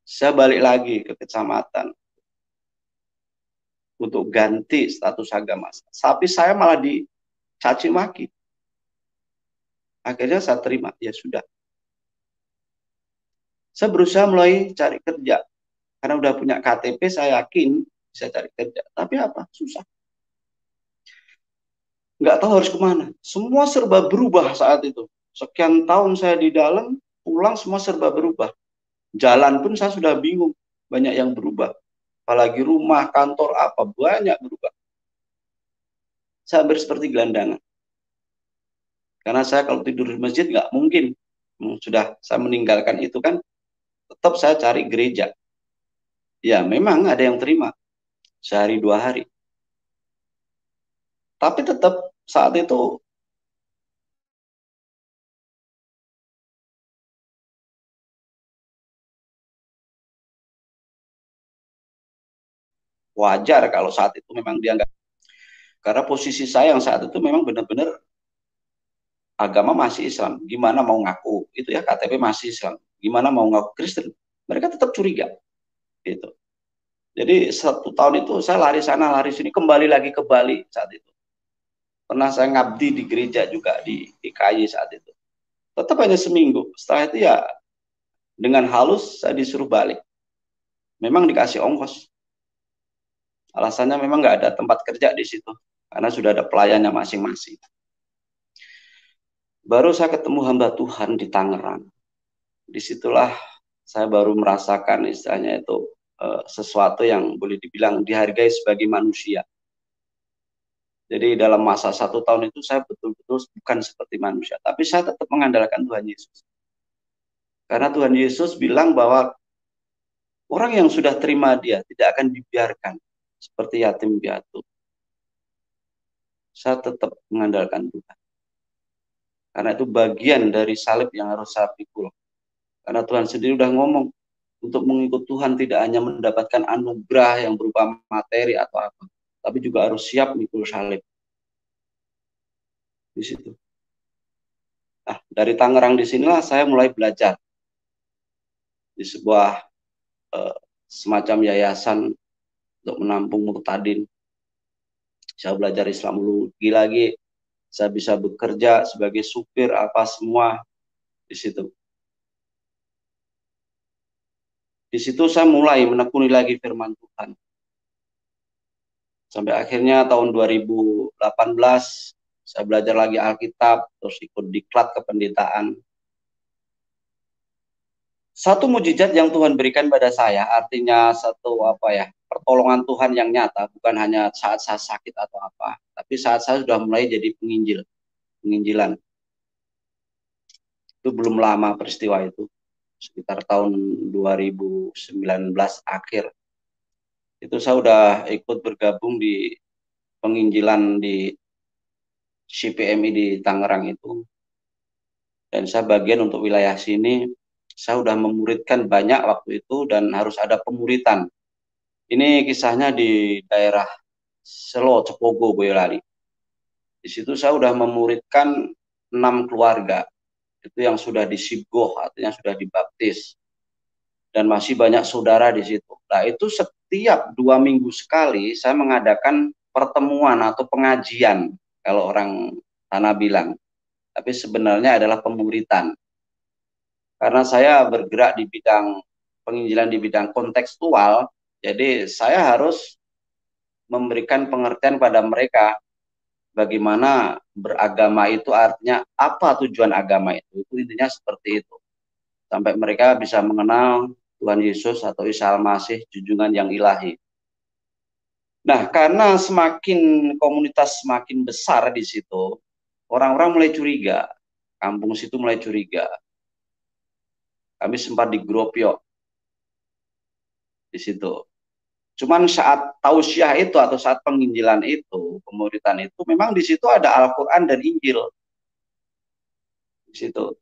Saya balik lagi ke kecamatan untuk ganti status agama. Tapi saya malah dicaci maki. Akhirnya saya terima, ya sudah. Saya berusaha mulai cari kerja. Karena udah punya KTP, saya yakin bisa cari kerja. Tapi apa? Susah. Nggak tahu harus kemana. Semua serba berubah saat itu. Sekian tahun saya di dalam, pulang semua serba berubah. Jalan pun saya sudah bingung. Banyak yang berubah. Apalagi rumah, kantor, apa, banyak berubah. Saya hampir seperti gelandangan. Karena saya kalau tidur di masjid nggak mungkin. Sudah saya meninggalkan itu kan, tetap saya cari gereja. Ya memang ada yang terima. Sehari 2 hari. Tapi tetap saat itu wajar kalau saat itu memang dia nggak. Karena posisi saya yang saat itu memang benar-benar agama masih Islam. Gimana mau ngaku itu ya KTP masih Islam. Gimana mau ngaku Kristen? Mereka tetap curiga. Gitu. Jadi 1 tahun itu saya lari sana lari sini, kembali lagi ke Bali saat itu. Pernah saya ngabdi di gereja juga di DKI saat itu. Tetap hanya seminggu. Setelah itu ya dengan halus saya disuruh balik. Memang dikasih ongkos. Alasannya memang nggak ada tempat kerja di situ karena sudah ada pelayannya masing-masing. Baru saya ketemu hamba Tuhan di Tangerang. Disitulah saya baru merasakan istilahnya itu sesuatu yang boleh dibilang dihargai sebagai manusia. Jadi dalam masa 1 tahun itu saya betul-betul bukan seperti manusia, tapi saya tetap mengandalkan Tuhan Yesus. Karena Tuhan Yesus bilang bahwa orang yang sudah terima Dia tidak akan dibiarkan seperti yatim piatu. Saya tetap mengandalkan Tuhan. Karena itu bagian dari salib yang harus saya pikul. Karena Tuhan sendiri udah ngomong, untuk mengikut Tuhan tidak hanya mendapatkan anugerah yang berupa materi atau apa, tapi juga harus siap mikul salib. Di situ. Nah, dari Tangerang di sinilah saya mulai belajar di sebuah semacam yayasan untuk menampung murtadin. Saya belajar Islam dulu lagi, saya bisa bekerja sebagai supir apa semua di situ. Di situ saya mulai menekuni lagi firman Tuhan. Sampai akhirnya tahun 2018 saya belajar lagi Alkitab, terus ikut diklat kependetaan. Satu mujizat yang Tuhan berikan pada saya, artinya satu pertolongan Tuhan yang nyata, bukan hanya saat saya sakit atau apa, tapi saat saya sudah mulai jadi penginjilan. Itu belum lama peristiwa itu, sekitar tahun 2019 akhir. Itu saya udah ikut bergabung di penginjilan di CPMI di Tangerang itu. Dan saya bagian untuk wilayah sini, saya sudah memuridkan banyak waktu itu dan harus ada pemuritan. Ini kisahnya di daerah Selo, Cepogo, Boyolali. Di situ saya sudah memuridkan 6 keluarga. Itu yang sudah disibgoh, artinya sudah dibaptis. Dan masih banyak saudara di situ. Nah itu setiap 2 minggu sekali saya mengadakan pertemuan atau pengajian, kalau orang tanah bilang. Tapi sebenarnya adalah pemuritan. Karena saya bergerak di bidang penginjilan di bidang kontekstual, jadi saya harus memberikan pengertian pada mereka bagaimana beragama itu artinya apa tujuan agama itu intinya seperti itu. Sampai mereka bisa mengenal Tuhan Yesus atau Isa Al-Masih, junjungan yang ilahi. Nah, karena semakin komunitas semakin besar di situ, orang-orang mulai curiga, kampung situ mulai curiga. Kami sempat digeropyok di situ. Cuman saat tausiah itu atau saat penginjilan itu, pemuritan itu, memang di situ ada Al-Quran dan Injil di situ.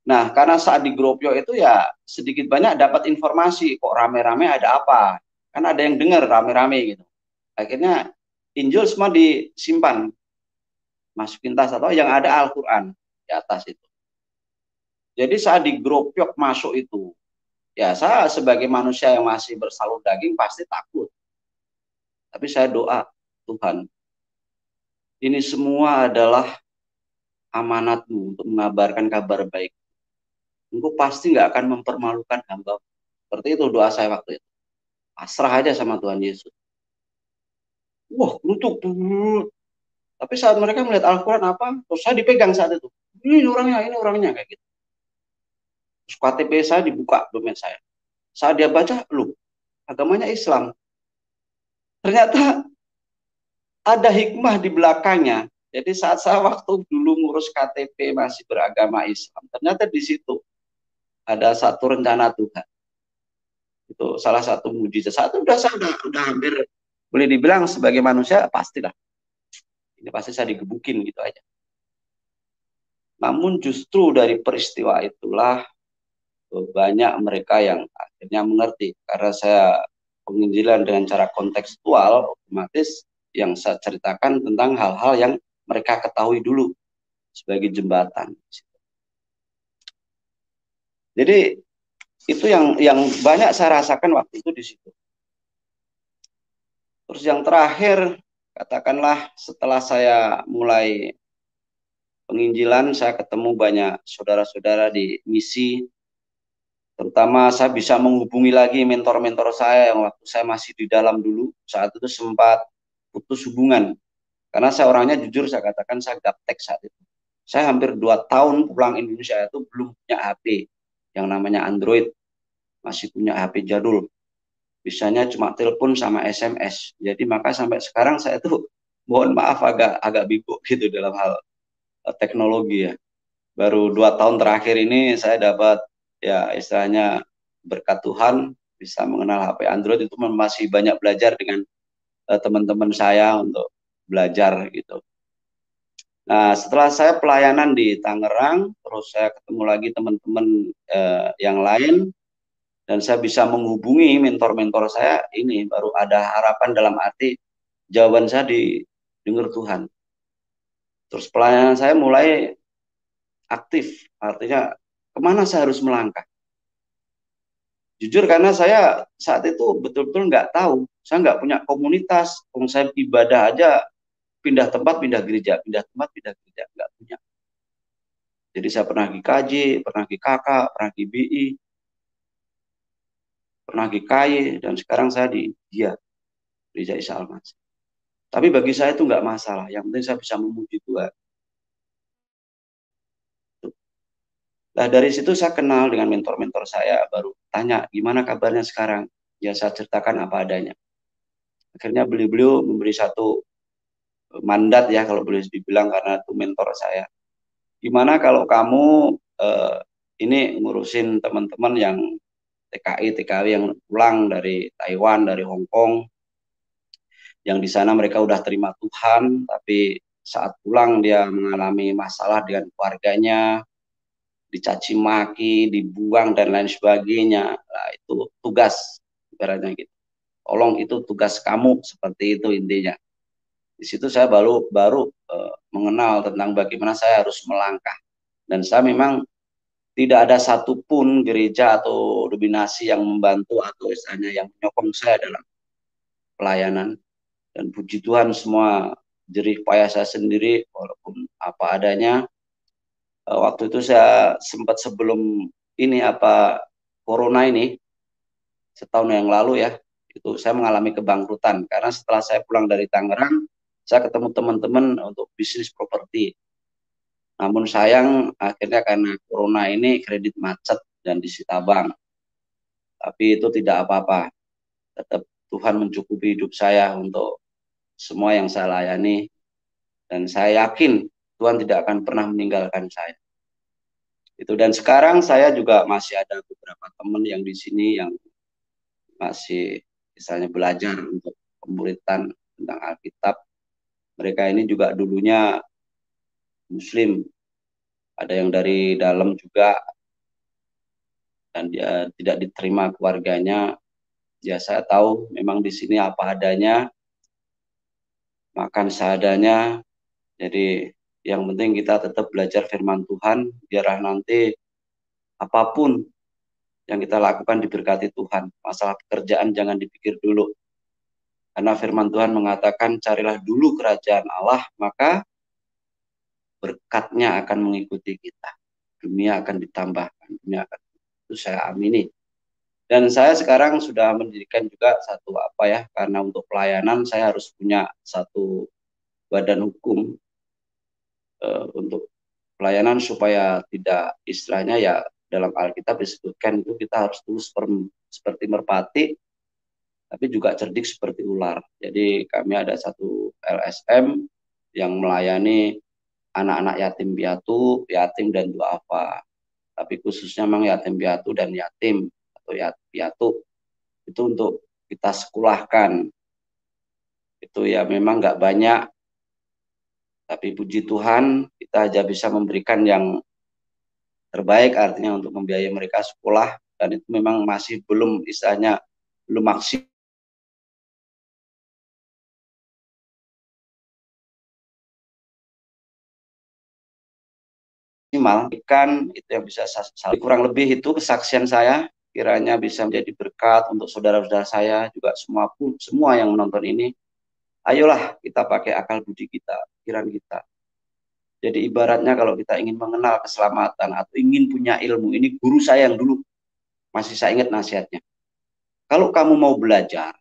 Nah, karena saat di Gropio itu ya sedikit banyak dapat informasi, kok rame-rame ada apa. Kan ada yang dengar rame-rame gitu. Akhirnya Injil semua disimpan, masukin tas atau yang ada Al-Quran di atas itu. Jadi saat di Gropiok masuk itu, ya saya sebagai manusia yang masih bersalur daging pasti takut. Tapi saya doa, Tuhan, ini semua adalah amanatmu untuk mengabarkan kabar baik. Engkau pasti nggak akan mempermalukan hamba. Seperti itu doa saya waktu itu. Pasrah aja sama Tuhan Yesus. Wah, untuk tapi saat mereka melihat Al-Quran apa, terus saya dipegang saat itu. Ini orangnya kayak gitu. Terus KTP saya dibuka dompet saya. Saat dia baca, loh, agamanya Islam. Ternyata ada hikmah di belakangnya. Jadi saat saya waktu dulu ngurus KTP masih beragama Islam, ternyata di situ ada satu rencana Tuhan. Itu salah satu mujizat. Saat itu saya udah hampir boleh dibilang sebagai manusia pastilah. Ini pasti saya digebukin gitu aja. Namun justru dari peristiwa itulah banyak mereka yang akhirnya mengerti. Karena saya penginjilan dengan cara kontekstual, otomatis yang saya ceritakan tentang hal-hal yang mereka ketahui dulu sebagai jembatan. Jadi itu yang banyak saya rasakan waktu itu di situ. Terus yang terakhir, katakanlah setelah saya mulai penginjilan, saya ketemu banyak saudara-saudara di misi. Terutama saya bisa menghubungi lagi mentor-mentor saya yang waktu saya masih di dalam dulu. Saat itu sempat putus hubungan. Karena saya orangnya jujur, saya katakan saya gaptek saat itu. Saya hampir 2 tahun pulang Indonesia itu belum punya HP yang namanya Android. Masih punya HP jadul. Bisanya cuma telepon sama SMS. Jadi maka sampai sekarang saya tuh mohon maaf agak bego gitu dalam hal teknologi ya. Baru 2 tahun terakhir ini saya dapat ya istilahnya berkat Tuhan bisa mengenal HP Android, itu masih banyak belajar dengan teman-teman saya untuk belajar gitu. Nah, setelah saya pelayanan di Tangerang, terus saya ketemu lagi teman-teman yang lain, dan saya bisa menghubungi mentor-mentor saya, ini baru ada harapan dalam arti jawaban saya didengar Tuhan. Terus pelayanan saya mulai aktif, artinya kemana saya harus melangkah. Jujur karena saya saat itu betul-betul nggak tahu, saya nggak punya komunitas, saya ibadah aja pindah tempat, pindah gereja, pindah tempat, pindah gereja, nggak punya. Jadi saya pernah GKJ, pernah GKK, pernah GBI, pernah GKY, dan sekarang saya di dia, Gereja Isa Al-Masih. Tapi bagi saya itu nggak masalah, yang penting saya bisa memuji Tuhan. Nah dari situ saya kenal dengan mentor-mentor saya, baru tanya gimana kabarnya sekarang. Ya saya ceritakan apa adanya. Akhirnya beliau memberi satu mandat ya kalau boleh dibilang, karena itu mentor saya. Gimana kalau kamu ini ngurusin teman-teman yang TKI, TKW yang pulang dari Taiwan, dari Hong Kong, yang di sana mereka udah terima Tuhan, tapi saat pulang dia mengalami masalah dengan keluarganya, dicaci maki, dibuang dan lain sebagainya. Nah, itu tugas ibaratnya gitu. Tolong itu tugas kamu, seperti itu intinya. Di situ saya baru mengenal tentang bagaimana saya harus melangkah. Dan saya memang tidak ada satupun gereja atau dominasi yang membantu atau istilahnya yang menyokong saya dalam pelayanan. Dan puji Tuhan semua jerih payah saya sendiri, walaupun apa adanya. Waktu itu saya sempat sebelum ini corona ini, setahun yang lalu ya, itu saya mengalami kebangkrutan karena setelah saya pulang dari Tangerang, saya ketemu teman-teman untuk bisnis properti. Namun sayang akhirnya karena corona ini kredit macet dan disita bank. Tapi itu tidak apa-apa. Tetap Tuhan mencukupi hidup saya untuk semua yang saya layani, dan saya yakin Tuhan tidak akan pernah meninggalkan saya. Itu, dan sekarang saya juga masih ada beberapa teman yang di sini yang masih misalnya belajar untuk pemuritan tentang Alkitab. Mereka ini juga dulunya Muslim, ada yang dari dalam juga, dan dia tidak diterima keluarganya. Ya saya tahu memang di sini apa adanya, makan seadanya. Jadi yang penting kita tetap belajar firman Tuhan, biarlah nanti apapun yang kita lakukan diberkati Tuhan. Masalah pekerjaan jangan dipikir dulu. Karena firman Tuhan mengatakan carilah dulu kerajaan Allah, maka berkatnya akan mengikuti kita. Dunia akan ditambahkan, dunia akan, itu saya amini. Dan saya sekarang sudah mendirikan juga satu apa ya, karena untuk pelayanan saya harus punya satu badan hukum untuk pelayanan supaya tidak istilahnya ya dalam Alkitab disebutkan itu kita harus tulus seperti merpati, tapi juga cerdik seperti ular. Jadi kami ada satu LSM yang melayani anak-anak yatim piatu, yatim dan duafa. Tapi khususnya memang yatim piatu dan yatim atau piatu itu untuk kita sekolahkan. Itu ya memang nggak banyak, tapi puji Tuhan kita aja bisa memberikan yang terbaik, artinya untuk membiayai mereka sekolah, dan itu memang masih belum istilahnya belum maksimal. Kan itu yang bisa saya kurang lebih itu kesaksian saya, kiranya bisa menjadi berkat untuk saudara-saudara saya juga, semua yang menonton ini. Ayolah kita pakai akal budi kita, pikiran kita. Jadi ibaratnya kalau kita ingin mengenal keselamatan atau ingin punya ilmu, ini guru saya yang dulu, masih saya ingat nasihatnya. Kalau kamu mau belajar,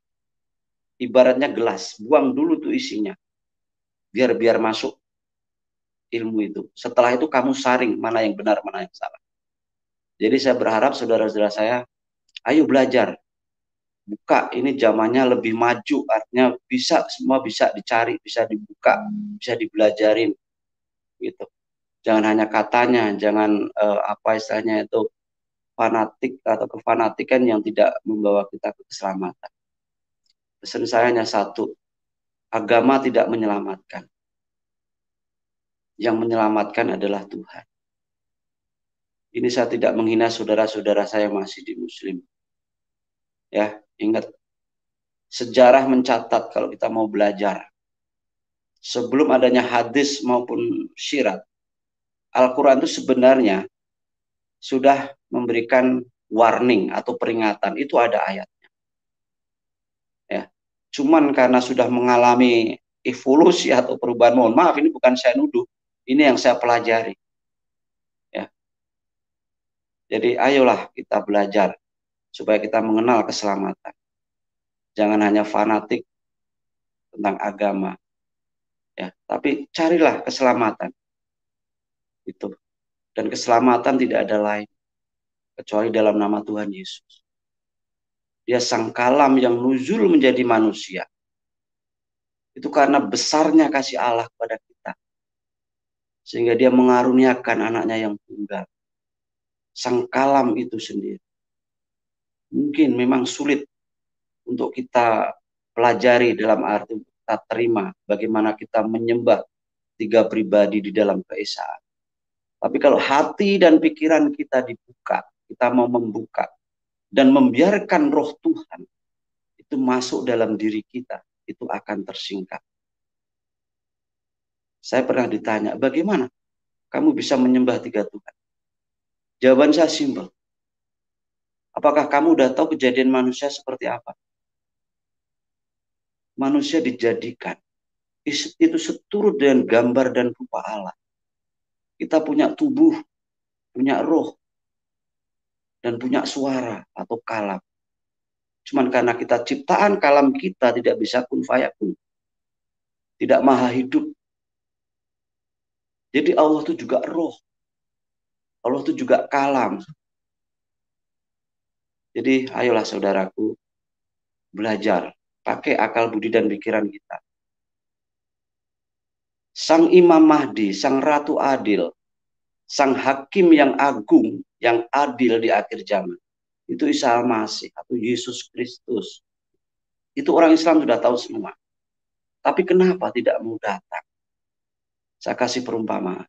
ibaratnya gelas, buang dulu tuh isinya, biar masuk ilmu itu. Setelah itu kamu saring mana yang benar, mana yang salah. Jadi saya berharap saudara-saudara saya, ayo belajar. Buka, ini zamannya lebih maju, artinya bisa, semua bisa dicari, bisa dibuka, bisa dibelajarin gitu. Jangan hanya katanya, jangan apa istilahnya itu fanatik atau kefanatikan yang tidak membawa kita ke keselamatan. Pesan saya hanya satu, agama tidak menyelamatkan. Yang menyelamatkan adalah Tuhan. Ini saya tidak menghina saudara-saudara saya yang masih di Muslim. Ya, ingat, sejarah mencatat kalau kita mau belajar, sebelum adanya hadis maupun syirat, Al-Quran itu sebenarnya sudah memberikan warning atau peringatan, itu ada ayatnya. Ya, cuman karena sudah mengalami evolusi atau perubahan, mohon maaf ini bukan saya nuduh, ini yang saya pelajari. Ya, jadi ayolah kita belajar supaya kita mengenal keselamatan. Jangan hanya fanatik tentang agama, ya, tapi carilah keselamatan itu. Dan keselamatan tidak ada lain kecuali dalam nama Tuhan Yesus. Dia sang kalam yang nuzul menjadi manusia. Itu karena besarnya kasih Allah kepada kita. Sehingga dia mengaruniakan anaknya yang tunggal. Sang kalam itu sendiri. Mungkin memang sulit untuk kita pelajari dalam arti kita terima bagaimana kita menyembah tiga pribadi di dalam keesaan. Tapi kalau hati dan pikiran kita dibuka, kita mau membuka dan membiarkan roh Tuhan itu masuk dalam diri kita, itu akan tersingkap. Saya pernah ditanya, bagaimana kamu bisa menyembah tiga Tuhan? Jawaban saya simpel. Apakah kamu udah tahu kejadian manusia seperti apa? Manusia dijadikan itu seturut dengan gambar dan rupa Allah. Kita punya tubuh, punya roh, dan punya suara atau kalam. Cuman karena kita ciptaan kalam kita tidak bisa kun fayakun. Tidak maha hidup. Jadi Allah itu juga roh. Allah itu juga kalam. Jadi ayolah saudaraku, belajar. Pakai akal budi dan pikiran kita. Sang Imam Mahdi, Sang Ratu Adil, Sang Hakim yang agung, yang adil di akhir zaman. itu Isa Al-Masih atau Yesus Kristus. Itu orang Islam sudah tahu semua. Tapi kenapa tidak mau datang? Saya kasih perumpamaan.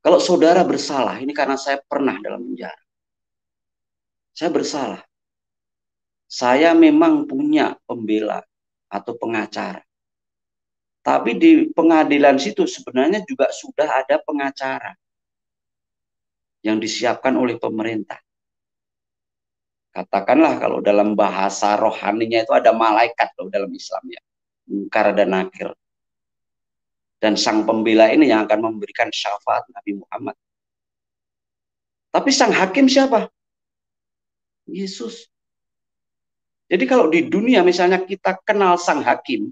Kalau saudara bersalah, ini karena saya pernah dalam penjara. Saya bersalah. Saya memang punya pembela atau pengacara. Tapi di pengadilan situ sebenarnya juga sudah ada pengacara yang disiapkan oleh pemerintah. Katakanlah kalau dalam bahasa rohaninya itu ada malaikat kalau dalam Islam ya. Munkar dan nakir. Dan sang pembela ini yang akan memberikan syafaat Nabi Muhammad. Tapi sang hakim siapa? Yesus. Jadi kalau di dunia misalnya kita kenal sang hakim,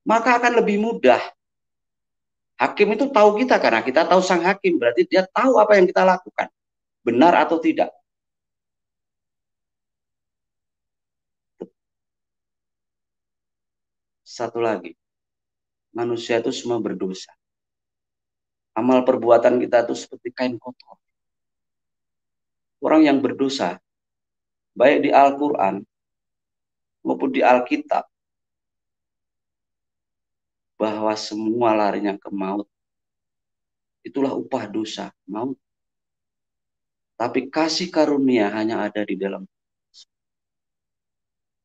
maka akan lebih mudah. Hakim itu tahu kita karena kita tahu sang hakim. Berarti dia tahu apa yang kita lakukan. Benar atau tidak. Satu lagi. Manusia itu semua berdosa. Amal perbuatan kita itu seperti kain kotor. Orang yang berdosa, baik di Al-Quran maupun di Alkitab, bahwa semua larinya ke maut. Itulah upah dosa, maut. Tapi kasih karunia hanya ada di dalam.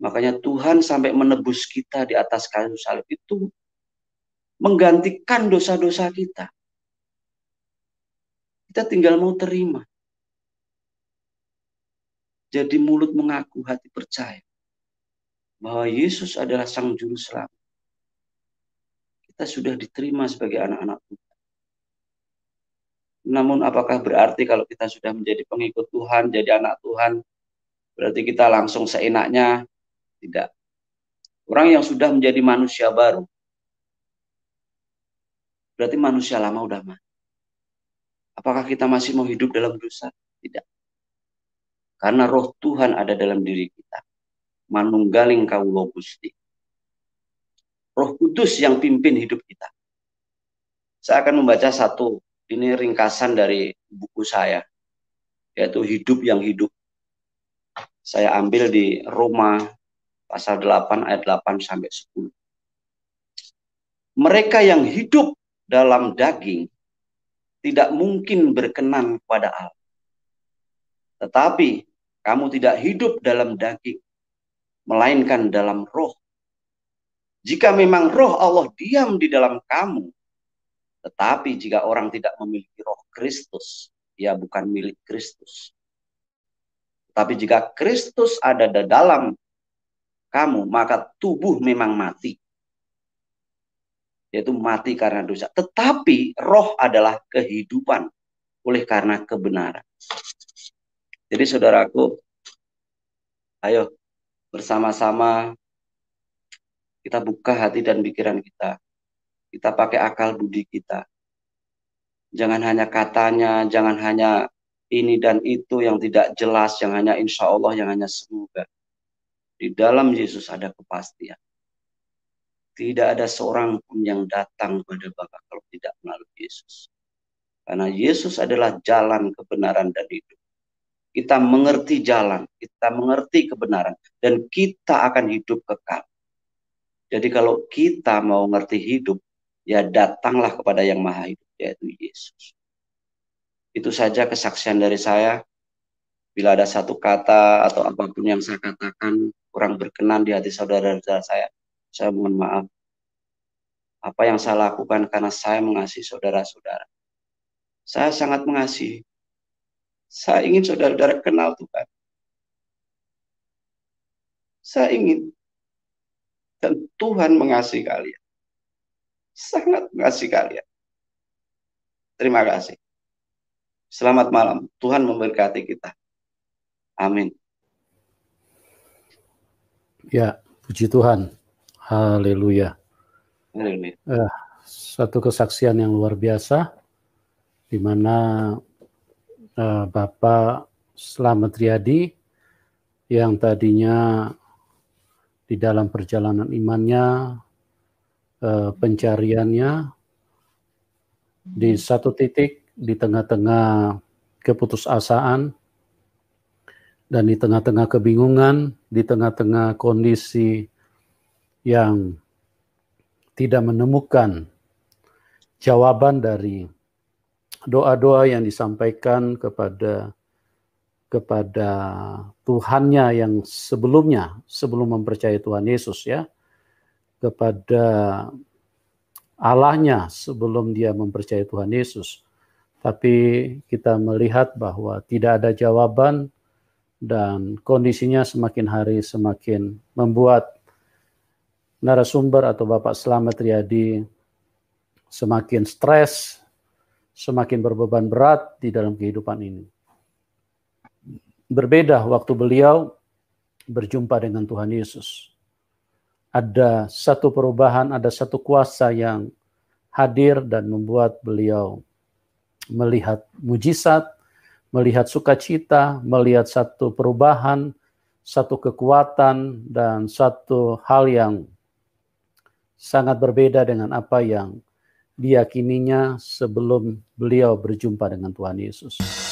Makanya Tuhan sampai menebus kita di atas kayu salib itu menggantikan dosa-dosa kita. Kita tinggal mau terima. Jadi mulut mengaku, hati percaya bahwa Yesus adalah Sang Juru Selamat. Kita sudah diterima sebagai anak-anak Tuhan. Namun apakah berarti kalau kita sudah menjadi pengikut Tuhan, jadi anak Tuhan, berarti kita langsung seenaknya? Tidak. Orang yang sudah menjadi manusia baru, berarti manusia lama udah mati. Apakah kita masih mau hidup dalam dosa? Tidak. Karena roh Tuhan ada dalam diri kita. Manunggaling kawula Gusti. Roh Kudus yang pimpin hidup kita. Saya akan membaca satu, ini ringkasan dari buku saya, yaitu Hidup yang Hidup. Saya ambil di Roma pasal 8 ayat 8 sampai 10. Mereka yang hidup dalam daging tidak mungkin berkenan kepada Allah. Tetapi kamu tidak hidup dalam daging, melainkan dalam roh. Jika memang roh Allah diam di dalam kamu, tetapi jika orang tidak memiliki roh Kristus, ia bukan milik Kristus. Tapi jika Kristus ada di dalam kamu, maka tubuh memang mati. Yaitu mati karena dosa. Tetapi roh adalah kehidupan oleh karena kebenaran. Jadi saudaraku, ayo bersama-sama kita buka hati dan pikiran kita. Kita pakai akal budi kita. Jangan hanya katanya, jangan hanya ini dan itu yang tidak jelas, yang hanya insya Allah, yang hanya semoga. Di dalam Yesus ada kepastian. Tidak ada seorang pun yang datang kepada Bapa kalau tidak melalui Yesus. Karena Yesus adalah jalan kebenaran dan hidup. Kita mengerti jalan, kita mengerti kebenaran, dan kita akan hidup kekal. Jadi kalau kita mau ngerti hidup, ya datanglah kepada yang maha hidup, yaitu Yesus. Itu saja kesaksian dari saya. Bila ada satu kata atau apapun yang saya katakan kurang berkenan di hati saudara-saudara saya mohon maaf. Apa yang saya lakukan karena saya mengasihi saudara-saudara. Saya sangat mengasihi. Saya ingin saudara-saudara kenal Tuhan. Saya ingin. Dan Tuhan mengasihi kalian. Sangat mengasihi kalian. Terima kasih. Selamat malam. Tuhan memberkati kita. Amin. Ya, puji Tuhan. Haleluya. Haleluya. Satu kesaksian yang luar biasa, di mana Bapak Slamet Riyadi yang tadinya di dalam perjalanan imannya, pencariannya, di satu titik di tengah-tengah keputusasaan, Dan di tengah-tengah kebingungan, di tengah-tengah kondisi yang tidak menemukan jawaban dari doa-doa yang disampaikan kepada Tuhannya yang sebelumnya, sebelum mempercayai Tuhan Yesus ya, kepada Allahnya sebelum dia mempercayai Tuhan Yesus. Tapi kita melihat bahwa tidak ada jawaban dan kondisinya semakin hari semakin membuat narasumber atau Bapak Slamet Riyadi semakin stres, semakin berbeban berat di dalam kehidupan ini. Berbeda waktu beliau berjumpa dengan Tuhan Yesus. Ada satu perubahan, ada satu kuasa yang hadir dan membuat beliau melihat mujizat, melihat sukacita, melihat satu perubahan, satu kekuatan, dan satu hal yang sangat berbeda dengan apa yang diyakininya sebelum beliau berjumpa dengan Tuhan Yesus.